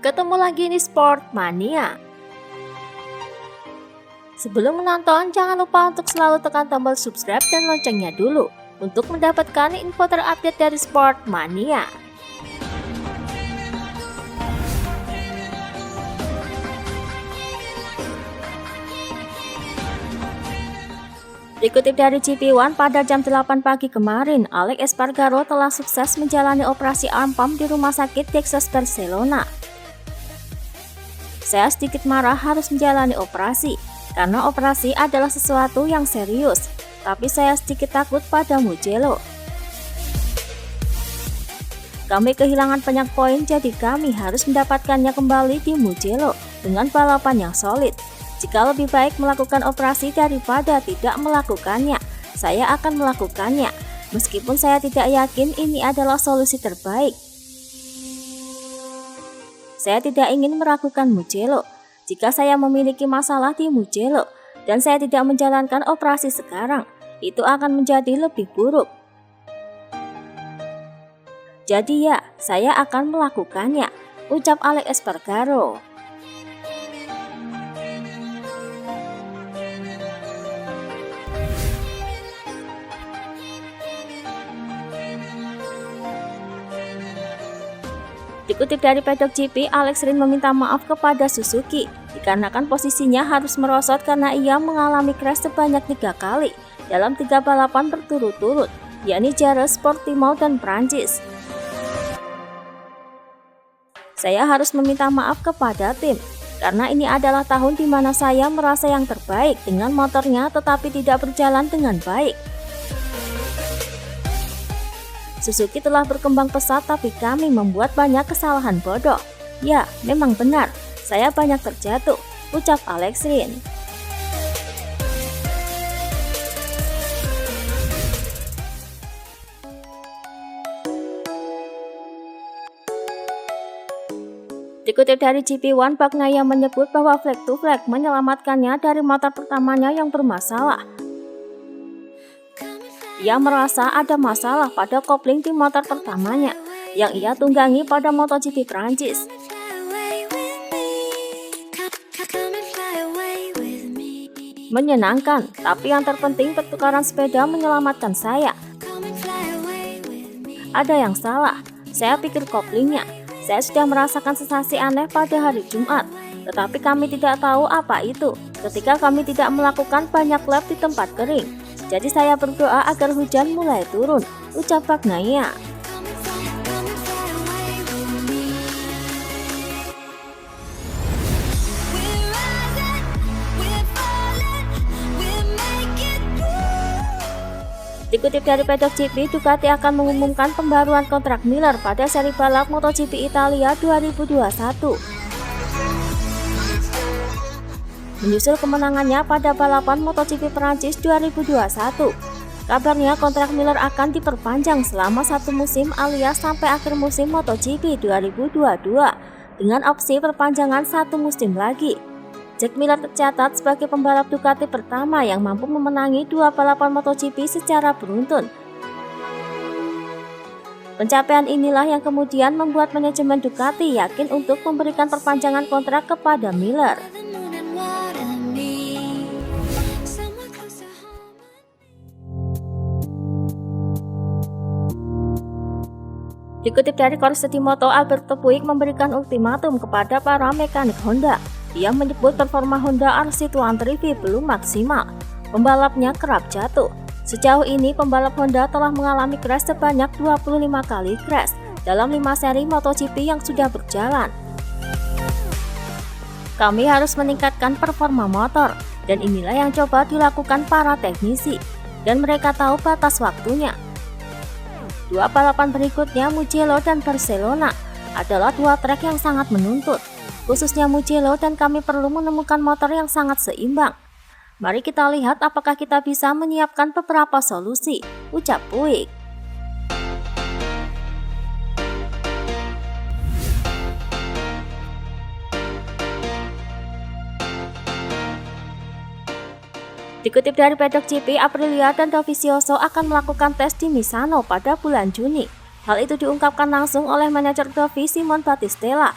Ketemu lagi di Sportmania. Sebelum menonton, jangan lupa untuk selalu tekan tombol subscribe dan loncengnya dulu untuk mendapatkan info terupdate dari Sportmania. Dikutip dari GP1, pada jam 8 pagi kemarin, Alex Espargaro telah sukses menjalani operasi arm pump di Rumah Sakit Texas Barcelona. Saya sedikit marah harus menjalani operasi, karena operasi adalah sesuatu yang serius, tapi saya sedikit takut pada Mugello. Kami kehilangan banyak poin, jadi kami harus mendapatkannya kembali di Mugello dengan balapan yang solid. Jika lebih baik melakukan operasi daripada tidak melakukannya, saya akan melakukannya, meskipun saya tidak yakin ini adalah solusi terbaik. Saya tidak ingin meragukan Mugello. Jika saya memiliki masalah di Mugello dan saya tidak menjalankan operasi sekarang, itu akan menjadi lebih buruk. Jadi ya, saya akan melakukannya, ucap Alex Espargaro. Dikutip dari Paddock GP, Alex Rins meminta maaf kepada Suzuki dikarenakan posisinya harus merosot karena ia mengalami crash sebanyak 3 kali dalam 3 balapan berturut-turut, yakni Jerez, Portimao, dan Prancis. Saya harus meminta maaf kepada tim, karena ini adalah tahun di mana saya merasa yang terbaik dengan motornya tetapi tidak berjalan dengan baik. Suzuki telah berkembang pesat tapi kami membuat banyak kesalahan bodoh. Ya, memang benar, saya banyak terjatuh, ucap Alex Rins. Dikutip dari GP1, Bagnaia menyebut bahwa flag to flag menyelamatkannya dari motor pertamanya yang bermasalah. Ia merasa ada masalah pada kopling di motor pertamanya yang ia tunggangi pada MotoGP Prancis. Menyenangkan, tapi yang terpenting pertukaran sepeda menyelamatkan saya. Ada yang salah, saya pikir koplingnya. Saya sudah merasakan sensasi aneh pada hari Jumat, tetapi kami tidak tahu apa itu ketika kami tidak melakukan banyak lap di tempat kering. Jadi saya berdoa agar hujan mulai turun, ucap Bagnaia. Dikutip dari Paddock GP, Ducati akan mengumumkan pembaruan kontrak Miller pada seri balap MotoGP Italia 2021. Menyusul kemenangannya pada balapan MotoGP Prancis 2021. Kabarnya kontrak Miller akan diperpanjang selama 1 musim alias sampai akhir musim MotoGP 2022 dengan opsi perpanjangan 1 musim lagi. Jack Miller tercatat sebagai pembalap Ducati pertama yang mampu memenangi 2 balapan MotoGP secara beruntun. Pencapaian inilah yang kemudian membuat manajemen Ducati yakin untuk memberikan perpanjangan kontrak kepada Miller. Dikutip dari Corse Moto, Alberto Puig memberikan ultimatum kepada para mekanik Honda. Ia menyebut performa Honda RC200V belum maksimal. Pembalapnya kerap jatuh. Sejauh ini pembalap Honda telah mengalami crash sebanyak 25 kali crash dalam 5 seri MotoGP yang sudah berjalan. Kami harus meningkatkan performa motor, dan inilah yang coba dilakukan para teknisi, dan mereka tahu batas waktunya. 2 balapan berikutnya, Mugello dan Barcelona, adalah 2 trek yang sangat menuntut, khususnya Mugello, dan kami perlu menemukan motor yang sangat seimbang. Mari kita lihat apakah kita bisa menyiapkan beberapa solusi, ucap Puig. Dikutip dari Paddock GP, Aprilia dan Dovizioso akan melakukan tes di Misano pada bulan Juni. Hal itu diungkapkan langsung oleh manajer Dovi, Simon Battistella.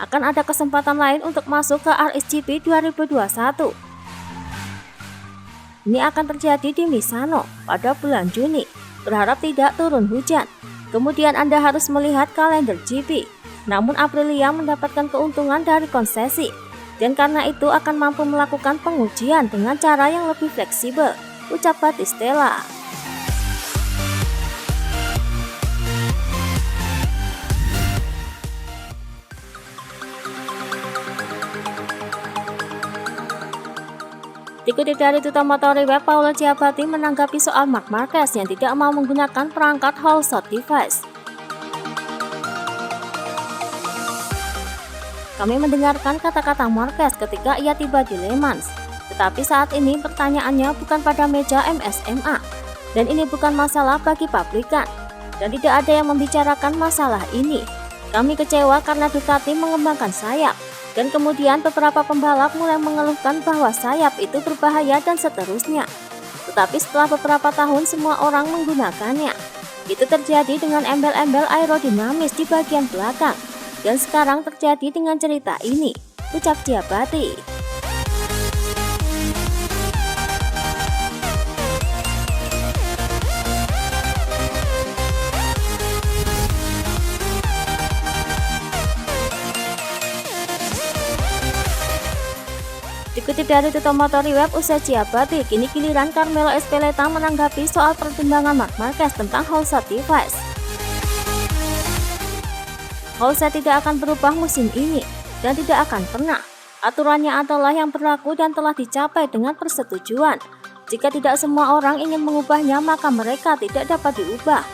akan ada kesempatan lain untuk masuk ke RSGP 2021. Ini akan terjadi di Misano pada bulan Juni. Berharap tidak turun hujan. Kemudian Anda harus melihat kalender GP. Namun Aprilia mendapatkan keuntungan dari konsesi, dan karena itu akan mampu melakukan pengujian dengan cara yang lebih fleksibel, ucap Battistella. Dikutip dari Tutor Motori Web, Paolo Ciabatti menanggapi soal Marc Marquez yang tidak mau menggunakan perangkat whole shot device. Kami mendengarkan kata-kata Marquez ketika ia tiba di Le Mans, tetapi saat ini pertanyaannya bukan pada meja MSMA, dan ini bukan masalah bagi pabrikan, dan tidak ada yang membicarakan masalah ini. Kami kecewa karena Ducati mengembangkan sayap, dan kemudian beberapa pembalap mulai mengeluhkan bahwa sayap itu berbahaya dan seterusnya. Tetapi setelah beberapa tahun semua orang menggunakannya. Itu terjadi dengan embel-embel aerodinamis di bagian belakang. Dan sekarang terjadi dengan cerita ini, ucap Ciabatti. Dikutip dari Tutor Motori Web, usai Ciabatti, kini giliran Carmelo Ezpeleta menanggapi soal pertimbangan Marc Marquez tentang whole shot device. Whole shot tidak akan berubah musim ini, dan tidak akan pernah. Aturannya adalah yang berlaku dan telah dicapai dengan persetujuan. Jika tidak semua orang ingin mengubahnya, maka mereka tidak dapat diubah.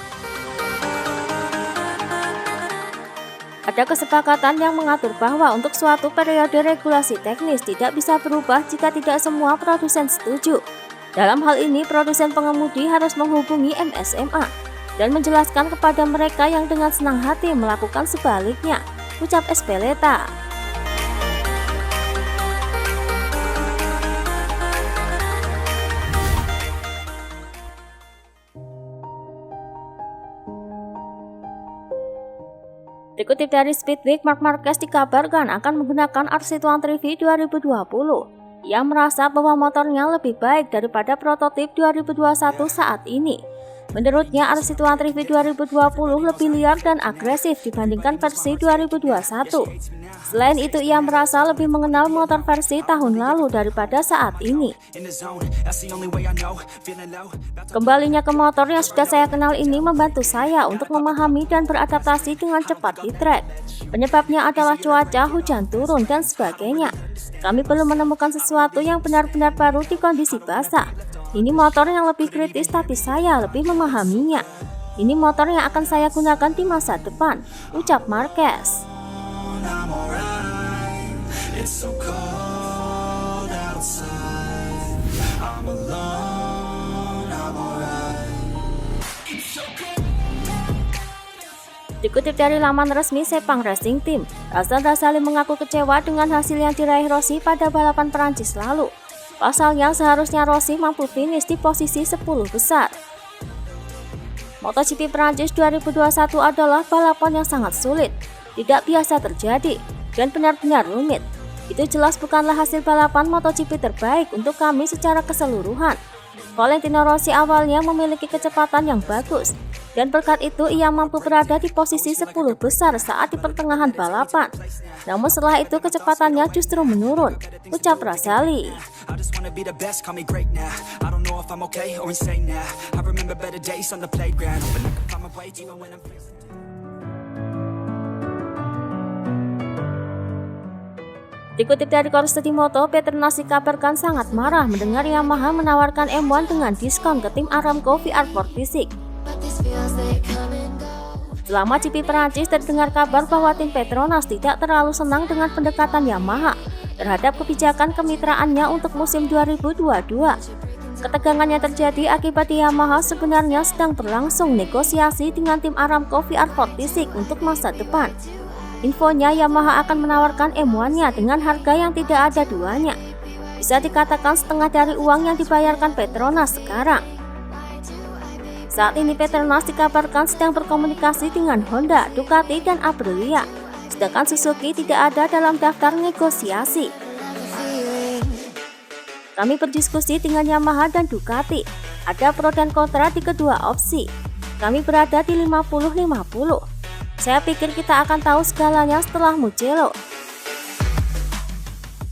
Ada kesepakatan yang mengatur bahwa untuk suatu periode regulasi teknis tidak bisa berubah jika tidak semua produsen setuju. Dalam hal ini, produsen pengemudi harus menghubungi MSMA dan menjelaskan kepada mereka yang dengan senang hati melakukan sebaliknya, ucap Ezpeleta. Dikutip dari Speedweek, Marc Marquez dikabarkan akan menggunakan RC23 2020. Ia merasa bahwa motornya lebih baik daripada prototip 2021 saat ini. Menurutnya, RC23 2020 lebih liar dan agresif dibandingkan versi 2021. Selain itu, ia merasa lebih mengenal motor versi tahun lalu daripada saat ini. Kembalinya ke motor yang sudah saya kenal ini membantu saya untuk memahami dan beradaptasi dengan cepat di track. Penyebabnya adalah cuaca, hujan turun, dan sebagainya. Kami belum menemukan sesuatu yang benar-benar baru di kondisi basah. Ini motor yang lebih kritis, tapi saya lebih memahaminya. Ini motor yang akan saya gunakan di masa depan, ucap Marquez. Dikutip dari laman resmi Sepang Racing Team, Razdan Razali mengaku kecewa dengan hasil yang diraih Rossi pada balapan Perancis lalu. Pasalnya, seharusnya Rossi mampu finish di posisi 10 besar. MotoGP Perancis 2021 adalah balapan yang sangat sulit, tidak biasa terjadi, dan benar-benar rumit. Itu jelas bukanlah hasil balapan MotoGP terbaik untuk kami secara keseluruhan. Valentino Rossi awalnya memiliki kecepatan yang bagus, dan berkat itu ia mampu berada di posisi 10 besar saat di pertengahan balapan. Namun setelah itu kecepatannya justru menurun, ucap Razali. Dikutip dari Corsier Moto, Petronas dikabarkan sangat marah mendengar Yamaha menawarkan M1 dengan diskon ke tim Aramco VR46. Selama GP Perancis terdengar kabar bahwa tim Petronas tidak terlalu senang dengan pendekatan Yamaha terhadap kebijakan kemitraannya untuk musim 2022. Ketegangannya terjadi akibat Yamaha sebenarnya sedang berlangsung negosiasi dengan tim Aramco VR46 untuk masa depan. Infonya, Yamaha akan menawarkan M1-nya dengan harga yang tidak ada duanya. Bisa dikatakan setengah dari uang yang dibayarkan Petronas sekarang. Saat ini Petronas dikabarkan sedang berkomunikasi dengan Honda, Ducati, dan Aprilia. sedangkan Suzuki tidak ada dalam daftar negosiasi. Kami berdiskusi dengan Yamaha dan Ducati. Ada pro dan kontra di kedua opsi. Kami berada di 50-50. Saya pikir kita akan tahu segalanya setelah Mugello.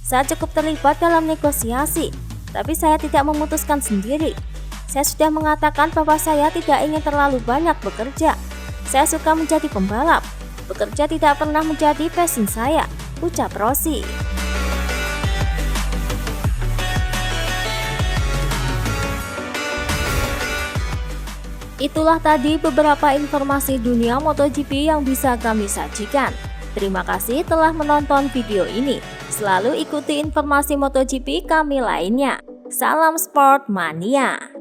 Saya cukup terlibat dalam negosiasi, tapi saya tidak memutuskan sendiri. Saya sudah mengatakan bahwa saya tidak ingin terlalu banyak bekerja. Saya suka menjadi pembalap. Bekerja tidak pernah menjadi passion saya, ucap Rossi. Itulah tadi beberapa informasi dunia MotoGP yang bisa kami sajikan. Terima kasih telah menonton video ini. Selalu ikuti informasi MotoGP kami lainnya. Salam Sport Mania.